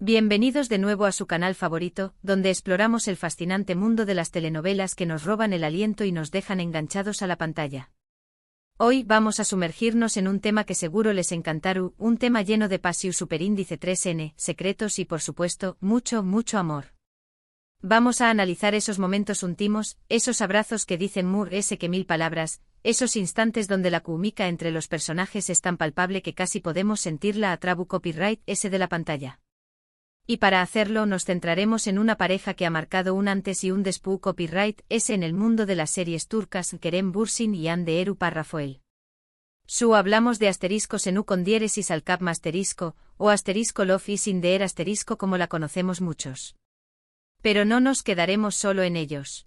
Bienvenidos de nuevo a su canal favorito, donde exploramos el fascinante mundo de las telenovelas que nos roban el aliento y nos dejan enganchados a la pantalla. Hoy vamos a sumergirnos en un tema que seguro les encantará, un tema lleno de pasión superíndice 3N, secretos y por supuesto, mucho amor. Vamos a analizar esos momentos íntimos, esos abrazos que dicen que mil palabras, esos instantes donde la química entre los personajes es tan palpable que casi podemos sentirla a través copyright de la pantalla. Y para hacerlo nos centraremos en una pareja que ha marcado un antes y un después copyright en el mundo de las series turcas, Kerem Bürsin y Hande Erçel Rafael. Hablamos de asterisco Senu con diéresis al cap asterisco, o asterisco Love is in the air asterisco como la conocemos muchos. Pero no nos quedaremos solo en ellos.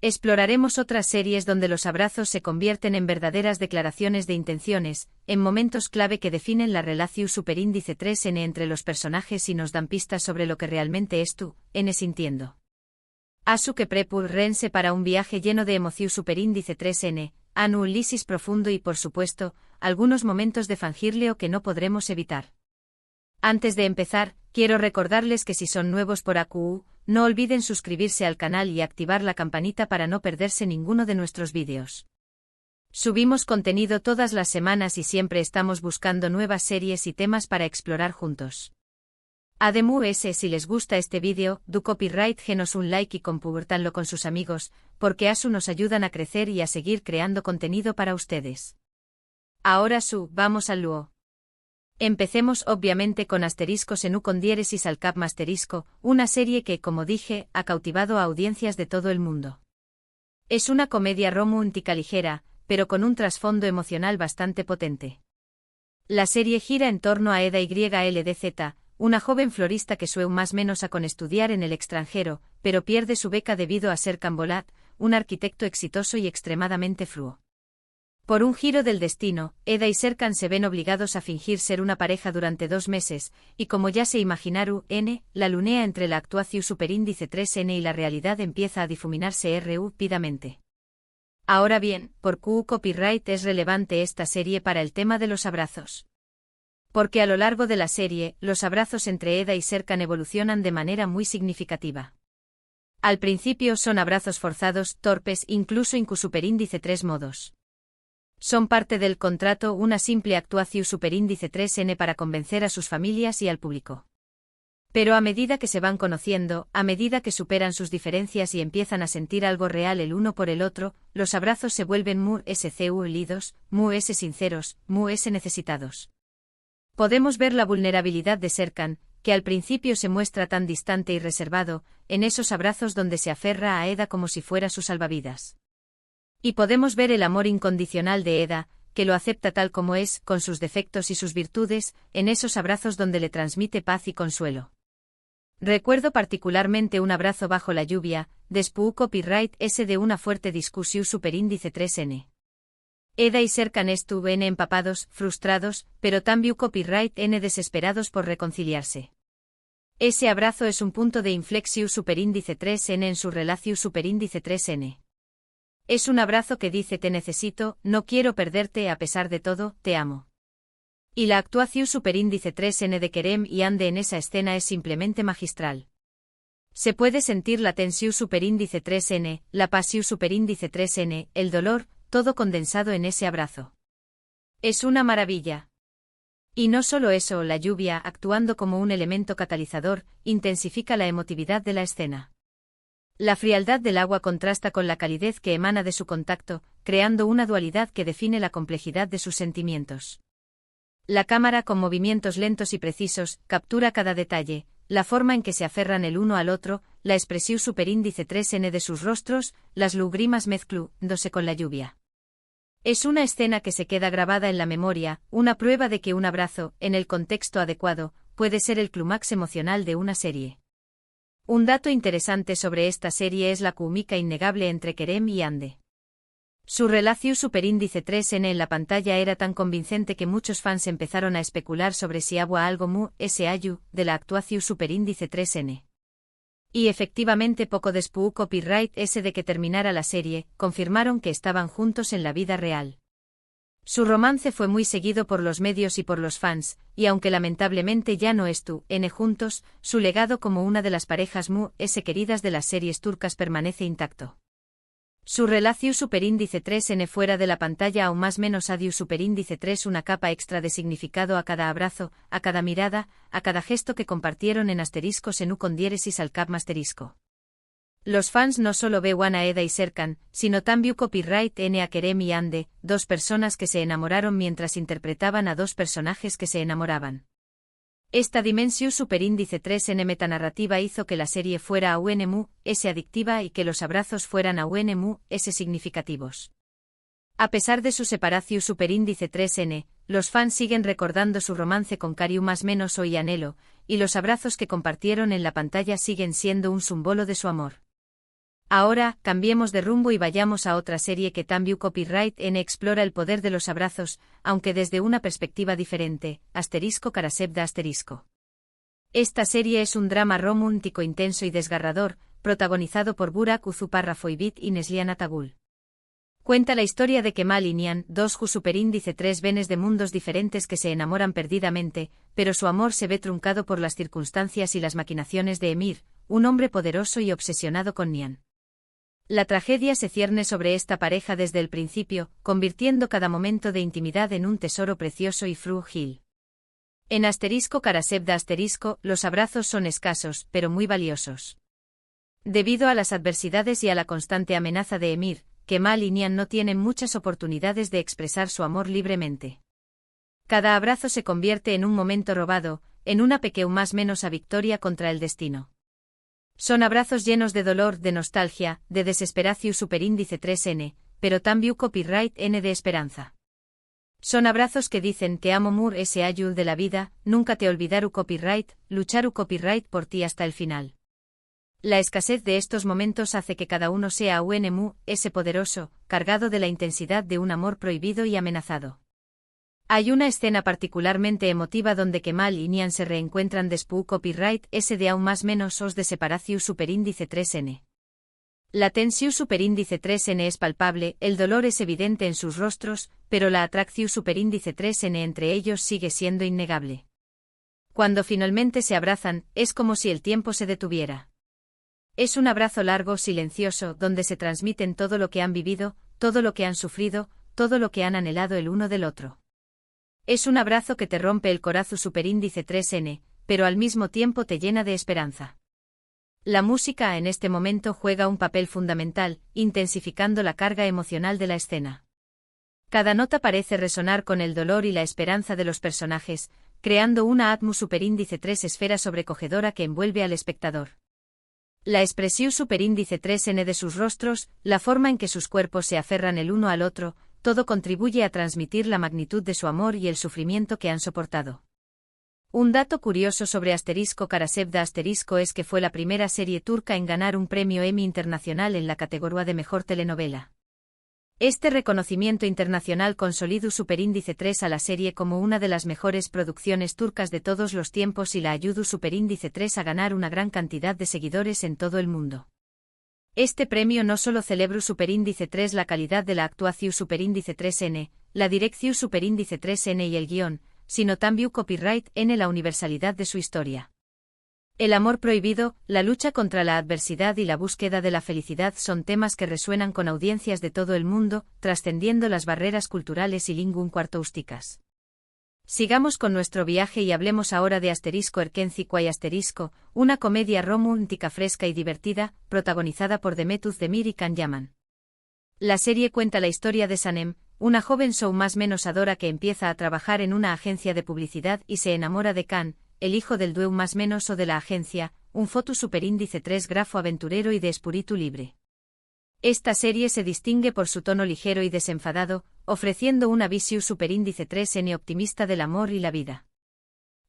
Exploraremos otras series donde los abrazos se convierten en verdaderas declaraciones de intenciones, en momentos clave que definen la relación superíndice 3N entre los personajes y nos dan pistas sobre lo que realmente es tú, N sintiendo. Asu que rense para un viaje lleno de emoción superíndice 3N, anu lisis profundo y por supuesto, algunos momentos de fangirleo que no podremos evitar. Antes de empezar, quiero recordarles que si son nuevos por AQU, no olviden suscribirse al canal y activar la campanita para no perderse ninguno de nuestros vídeos. Subimos contenido todas las semanas y siempre estamos buscando nuevas series y temas para explorar juntos. Además, si les gusta este vídeo, do copyright genos un like y compártanlo con sus amigos, porque ASU nos ayudan a crecer y a seguir creando contenido para ustedes. Ahora vamos al luo. Empecemos obviamente con asterisco Senu con diéresis al cap asterisco, una serie que, como dije, ha cautivado a audiencias de todo el mundo. Es una comedia romántica ligera, pero con un trasfondo emocional bastante potente. La serie gira en torno a Eda YLDZ, una joven florista que sueña más o menos con estudiar en el extranjero, pero pierde su beca debido a Serkan Bolat, un arquitecto exitoso y extremadamente fluo. Por un giro del destino, Eda y Serkan se ven obligados a fingir ser una pareja durante 2 meses, y como ya se imaginaron, la lunea entre la actuación superíndice 3N y la realidad empieza a difuminarse rápidamente. Ahora bien, ¿por qué copyright es relevante esta serie para el tema de los abrazos? Porque a lo largo de la serie, los abrazos entre Eda y Serkan evolucionan de manera muy significativa. Al principio son abrazos forzados, torpes, incluso superíndice 3 modos. Son parte del contrato, una simple actuación superíndice 3N para convencer a sus familias y al público. Pero a medida que se van conociendo, a medida que superan sus diferencias y empiezan a sentir algo real el uno por el otro, los abrazos se vuelven lidos, sinceros, necesitados. Podemos ver la vulnerabilidad de Serkan, que al principio se muestra tan distante y reservado, en esos abrazos donde se aferra a Eda como si fuera su salvavidas. Y podemos ver el amor incondicional de Eda, que lo acepta tal como es, con sus defectos y sus virtudes, en esos abrazos donde le transmite paz y consuelo. Recuerdo particularmente un abrazo bajo la lluvia, después copyright de una fuerte discusión superíndice 3N. Eda y Serkan estuvieron empapados, frustrados, pero también copyright desesperados por reconciliarse. Ese abrazo es un punto de inflexión superíndice 3N en su relación superíndice 3N. Es un abrazo que dice te necesito, no quiero perderte a pesar de todo, te amo. Y la actuación superíndice 3N de Kerem y Hande en esa escena es simplemente magistral. Se puede sentir la tensión superíndice 3N, la pasión superíndice 3N, el dolor, todo condensado en ese abrazo. Es una maravilla. Y no solo eso, la lluvia, actuando como un elemento catalizador, intensifica la emotividad de la escena. La frialdad del agua contrasta con la calidez que emana de su contacto, creando una dualidad que define la complejidad de sus sentimientos. La cámara, con movimientos lentos y precisos, captura cada detalle, la forma en que se aferran el uno al otro, la expresión superíndice 3N de sus rostros, las lágrimas mezclándose con la lluvia. Es una escena que se queda grabada en la memoria, una prueba de que un abrazo, en el contexto adecuado, puede ser el clímax emocional de una serie. Un dato interesante sobre esta serie es la química innegable entre Kerem y Hande. Su relación superíndice 3N en la pantalla era tan convincente que muchos fans empezaron a especular sobre si había algo de la actuación superíndice 3N. Y efectivamente poco después copyright de que terminara la serie, confirmaron que estaban juntos en la vida real. Su romance fue muy seguido por los medios y por los fans, y aunque lamentablemente ya no están juntos, su legado como una de las parejas queridas de las series turcas permanece intacto. Su relación superíndice 3n fuera de la pantalla aún más menos adiu superíndice 3 una capa extra de significado a cada abrazo, a cada mirada, a cada gesto que compartieron en asterisco senu con diéresis al cap asterisco. Los fans no solo vean a Eda y Serkan, sino también copyright n a Kerem y Ande, dos personas que se enamoraron mientras interpretaban a dos personajes que se enamoraban. Esta dimensión superíndice 3n metanarrativa hizo que la serie fuera aún adictiva y que los abrazos fueran aún significativos. A pesar de su separación superíndice 3n, los fans siguen recordando su romance con Cariu más menos o y anhelo, y los abrazos que compartieron en la pantalla siguen siendo un símbolo de su amor. Ahora, cambiemos de rumbo y vayamos a otra serie que también Copyright N explora el poder de los abrazos, aunque desde una perspectiva diferente, Karasevda ***. Esta serie es un drama romántico intenso y desgarrador, protagonizado por Burak Uzuparrafoibit y Neslihan Atagul. Cuenta la historia de Kemal y Nihan, dos superíndice 3 venes de mundos diferentes que se enamoran perdidamente, pero su amor se ve truncado por las circunstancias y las maquinaciones de Emir, un hombre poderoso y obsesionado con Nihan. La tragedia se cierne sobre esta pareja desde el principio, convirtiendo cada momento de intimidad en un tesoro precioso y frágil. En Karasevda los abrazos son escasos, pero muy valiosos. Debido a las adversidades y a la constante amenaza de Emir, Kemal y Nihan no tienen muchas oportunidades de expresar su amor libremente. Cada abrazo se convierte en un momento robado, en una pequeña más menos a victoria contra el destino. Son abrazos llenos de dolor, de nostalgia, de desesperación superíndice 3n, pero también copyright n de esperanza. Son abrazos que dicen te amo mur ese ayul de la vida, nunca te olvidaru copyright, lucharu copyright por ti hasta el final. La escasez de estos momentos hace que cada uno sea ese poderoso, cargado de la intensidad de un amor prohibido y amenazado. Hay una escena particularmente emotiva donde Kemal y Nihan se reencuentran después copyright S de aún más menos os de separación superíndice 3n. La tensión superíndice 3n es palpable, el dolor es evidente en sus rostros, pero la atracción superíndice 3n entre ellos sigue siendo innegable. Cuando finalmente se abrazan, es como si el tiempo se detuviera. Es un abrazo largo, silencioso, donde se transmiten todo lo que han vivido, todo lo que han sufrido, todo lo que han anhelado el uno del otro. Es un abrazo que te rompe el corazón superíndice 3n, pero al mismo tiempo te llena de esperanza. La música en este momento juega un papel fundamental, intensificando la carga emocional de la escena. Cada nota parece resonar con el dolor y la esperanza de los personajes, creando una atmósfera superíndice 3 esfera sobrecogedora que envuelve al espectador. La expresión superíndice 3n de sus rostros, la forma en que sus cuerpos se aferran el uno al otro, todo contribuye a transmitir la magnitud de su amor y el sufrimiento que han soportado. Un dato curioso sobre Karasevda es que fue la primera serie turca en ganar un premio Emmy internacional en la categoría de mejor telenovela. Este reconocimiento internacional consolidó superíndice 3 a la serie como una de las mejores producciones turcas de todos los tiempos y la ayudó superíndice 3 a ganar una gran cantidad de seguidores en todo el mundo. Este premio no solo celebra superíndice 3 la calidad de la actuación superíndice 3n, la dirección superíndice 3n y el guión, sino también copyright n la universalidad de su historia. El amor prohibido, la lucha contra la adversidad y la búsqueda de la felicidad son temas que resuenan con audiencias de todo el mundo, trascendiendo las barreras culturales y lingüísticas. Sigamos con nuestro viaje y hablemos ahora de Erkenci una comedia romántica fresca y divertida, protagonizada por Demet Özdemir y Can Yaman. La serie cuenta la historia de Sanem, una joven show más menos adora que empieza a trabajar en una agencia de publicidad y se enamora de Can, el hijo del dueño más menos o de la agencia, un foto superíndice 3 grafo aventurero y de espíritu libre. Esta serie se distingue por su tono ligero y desenfadado, ofreciendo una visión superíndice 3n optimista del amor y la vida.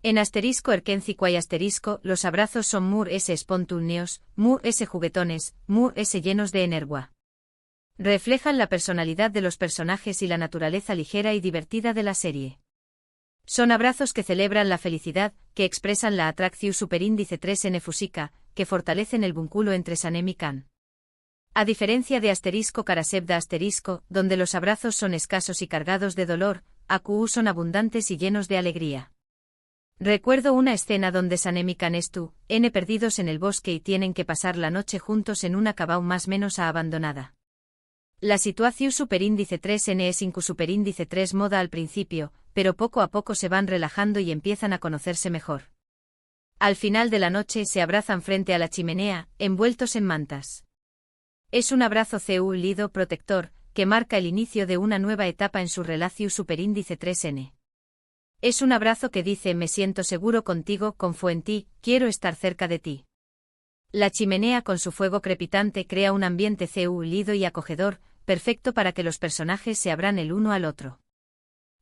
En Erkenci los abrazos son mur s espontáneos, mur s juguetones, mur s llenos de energía. Reflejan la personalidad de los personajes y la naturaleza ligera y divertida de la serie. Son abrazos que celebran la felicidad, que expresan la atracción superíndice 3n fúsica, que fortalecen el vínculo entre Sanem y Can. A diferencia de *Karasebda*, donde los abrazos son escasos y cargados de dolor, AQ son abundantes y llenos de alegría. Recuerdo una escena donde Sanem y Kanestu, perdidos en el bosque y tienen que pasar la noche juntos en una cabao más menos abandonada. La situación superíndice 3N es incu superíndice 3 moda al principio, pero poco a poco se van relajando y empiezan a conocerse mejor. Al final de la noche se abrazan frente a la chimenea, envueltos en mantas. Es un abrazo lido protector, que marca el inicio de una nueva etapa en su relación superíndice 3N. Es un abrazo que dice: me siento seguro contigo, confío en ti, quiero estar cerca de ti. La chimenea con su fuego crepitante crea un ambiente lido y acogedor, perfecto para que los personajes se abran el uno al otro.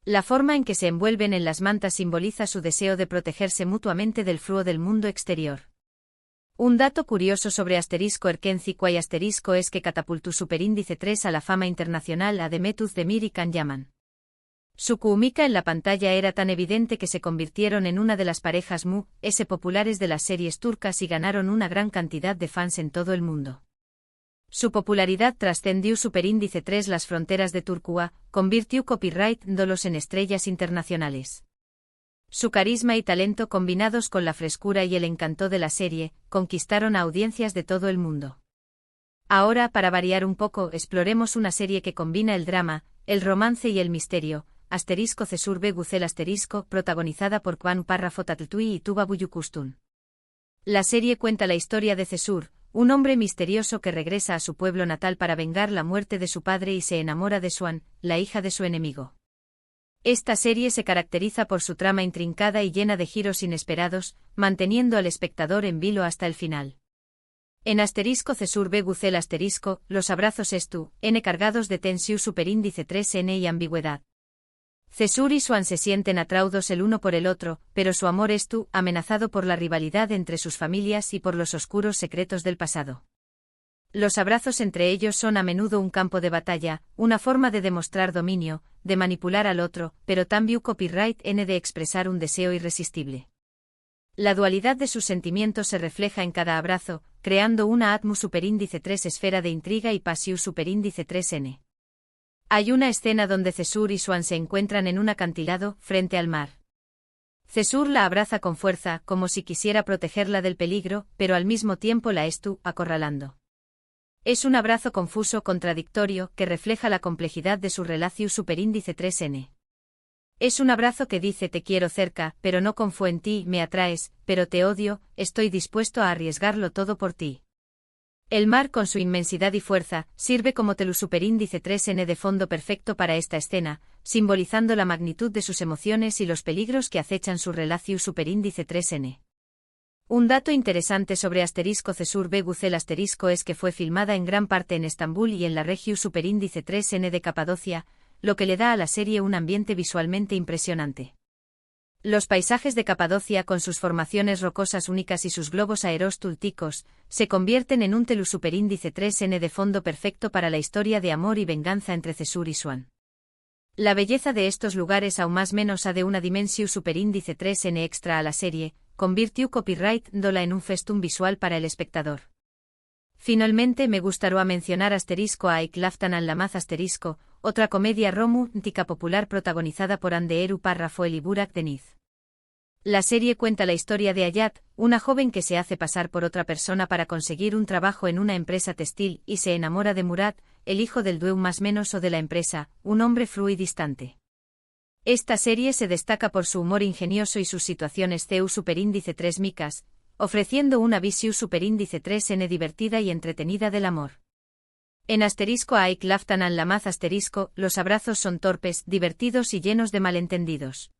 La forma en que se envuelven en las mantas simboliza su deseo de protegerse mutuamente del frío del mundo exterior. Un dato curioso sobre *Erkenci Kwai es que catapultó superíndice 3 a la fama internacional a Demetuz Demir y Can Yaman. Su química en la pantalla era tan evidente que se convirtieron en una de las parejas populares de las series turcas y ganaron una gran cantidad de fans en todo el mundo. Su popularidad trascendió superíndice 3 las fronteras de Turquía, convirtió copyright-dolos en estrellas internacionales. Su carisma y talento combinados con la frescura y el encanto de la serie, conquistaron a audiencias de todo el mundo. Ahora, para variar un poco, exploremos una serie que combina el drama, el romance y el misterio, *Cesur ve Guzel *, protagonizada por Kwan Parrafotatltui y Tuba Buyukustun. La serie cuenta la historia de Cesur, un hombre misterioso que regresa a su pueblo natal para vengar la muerte de su padre y se enamora de Swan, la hija de su enemigo. Esta serie se caracteriza por su trama intrincada y llena de giros inesperados, manteniendo al espectador en vilo hasta el final. En *Cesur ve Guzel los abrazos cargados de tensión superíndice 3N y ambigüedad. Cesur y Swan se sienten atraídos el uno por el otro, pero su amor amenazado por la rivalidad entre sus familias y por los oscuros secretos del pasado. Los abrazos entre ellos son a menudo un campo de batalla, una forma de demostrar dominio, de manipular al otro, pero también de expresar un deseo irresistible. La dualidad de sus sentimientos se refleja en cada abrazo, creando una atmu superíndice 3 esfera de intriga y pasión superíndice 3N. Hay una escena donde Cesur y Swan se encuentran en un acantilado, frente al mar. Cesur la abraza con fuerza, como si quisiera protegerla del peligro, pero al mismo tiempo la acorralando. Es un abrazo confuso, contradictorio, que refleja la complejidad de su relación superíndice 3N. Es un abrazo que dice: te quiero cerca, pero no confío en ti, me atraes, pero te odio, estoy dispuesto a arriesgarlo todo por ti. El mar, con su inmensidad y fuerza, sirve como telu superíndice 3N de fondo perfecto para esta escena, simbolizando la magnitud de sus emociones y los peligros que acechan su relación superíndice 3N. Un dato interesante sobre *Cesur ve Guzel es que fue filmada en gran parte en Estambul y en la región superíndice 3N de Capadocia, lo que le da a la serie un ambiente visualmente impresionante. Los paisajes de Capadocia, con sus formaciones rocosas únicas y sus globos aerostúlticos, se convierten en un telu superíndice 3N de fondo perfecto para la historia de amor y venganza entre Cesur y Swan. La belleza de estos lugares aún más menos de una dimensión superíndice 3N extra a la serie, convirtió copyright-dola en un festum visual para el espectador. Finalmente me gustaría mencionar *Aik Laftan al Lamaz *, otra comedia romántica popular protagonizada por Anderu Parrafoel y Burak Deniz. La serie cuenta la historia de Hayat, una joven que se hace pasar por otra persona para conseguir un trabajo en una empresa textil y se enamora de Murat, el hijo del dueño más menos de la empresa, un hombre frío y distante. Esta serie se destaca por su humor ingenioso y sus situaciones superíndice 3 micas, ofreciendo una visión superíndice 3N divertida y entretenida del amor. En *Aik Laftan al Lamaz los abrazos son torpes, divertidos y llenos de malentendidos.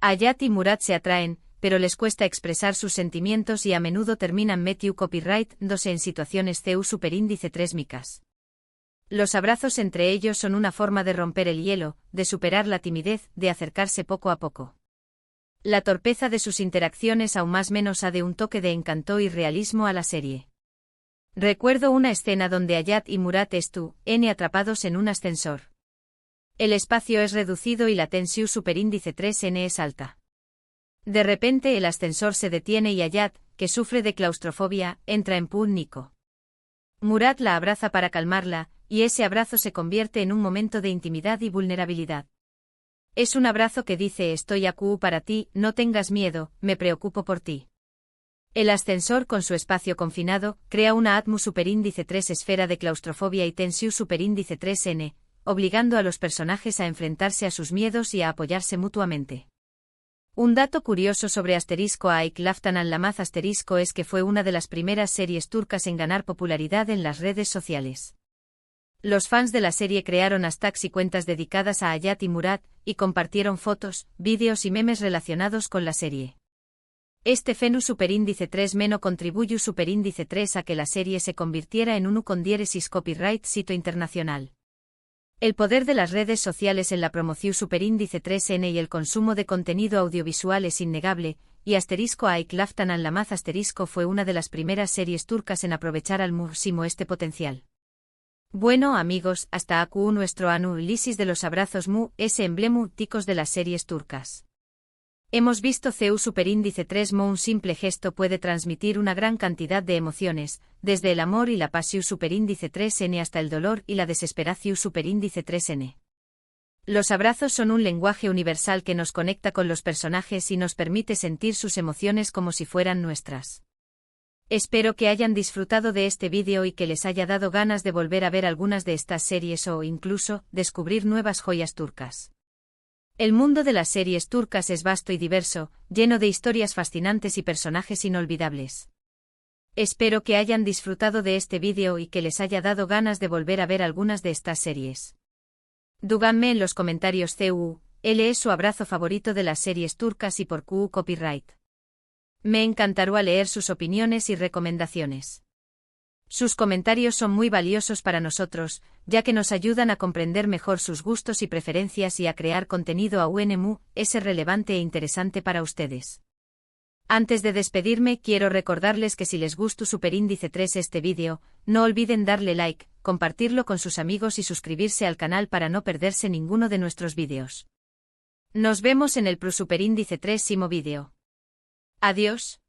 Hayat y Murat se atraen, pero les cuesta expresar sus sentimientos y a menudo terminan metido copyright-dose en situaciones superíndice 3 micas. Los abrazos entre ellos son una forma de romper el hielo, de superar la timidez, de acercarse poco a poco. La torpeza de sus interacciones aún más menos de un toque de encanto y realismo a la serie. Recuerdo una escena donde Hayat y Murat atrapados en un ascensor. El espacio es reducido y la tensión superíndice 3N es alta. De repente el ascensor se detiene y Hayat, que sufre de claustrofobia, entra en pánico. Murat la abraza para calmarla, y ese abrazo se convierte en un momento de intimidad y vulnerabilidad. Es un abrazo que dice estoy aquí para ti, no tengas miedo, me preocupo por ti. El ascensor con su espacio confinado crea una atmósfera superíndice 3 esfera de claustrofobia y tensión superíndice 3n, obligando a los personajes a enfrentarse a sus miedos y a apoyarse mutuamente. Un dato curioso sobre Aik Laftan Anlamaz es que fue una de las primeras series turcas en ganar popularidad en las redes sociales. Los fans de la serie crearon hashtags y cuentas dedicadas a Hayat y Murat, y compartieron fotos, vídeos y memes relacionados con la serie. Este fenómeno superíndice 3 meno contribuye superíndice 3 a que la serie se convirtiera en un con diéresis copyright sito internacional. El poder de las redes sociales en la promoción superíndice 3n y el consumo de contenido audiovisual es innegable, y Aik Laftan Anlamaz fue una de las primeras series turcas en aprovechar al máximo este potencial. Bueno amigos, hasta aquí nuestro análisis de los abrazos ese emblema ticos de las series turcas. Hemos visto CU superíndice 3 un simple gesto puede transmitir una gran cantidad de emociones, desde el amor y la pasión superíndice 3n hasta el dolor y la desesperación superíndice 3n. Los abrazos son un lenguaje universal que nos conecta con los personajes y nos permite sentir sus emociones como si fueran nuestras. Espero que hayan disfrutado de este vídeo y que les haya dado ganas de volver a ver algunas de estas series o, incluso, descubrir nuevas joyas turcas. El mundo de las series turcas es vasto y diverso, lleno de historias fascinantes y personajes inolvidables. Espero que hayan disfrutado de este vídeo y que les haya dado ganas de volver a ver algunas de estas series. Díganme en los comentarios cuál es su abrazo favorito de las series turcas y por qué copyright. Me encantará leer sus opiniones y recomendaciones. Sus comentarios son muy valiosos para nosotros, ya que nos ayudan a comprender mejor sus gustos y preferencias y a crear contenido es relevante e interesante para ustedes. Antes de despedirme quiero recordarles que si les gustó superíndice 3 este vídeo, no olviden darle like, compartirlo con sus amigos y suscribirse al canal para no perderse ninguno de nuestros vídeos. Nos vemos en el superíndice 3 vídeo. Adiós.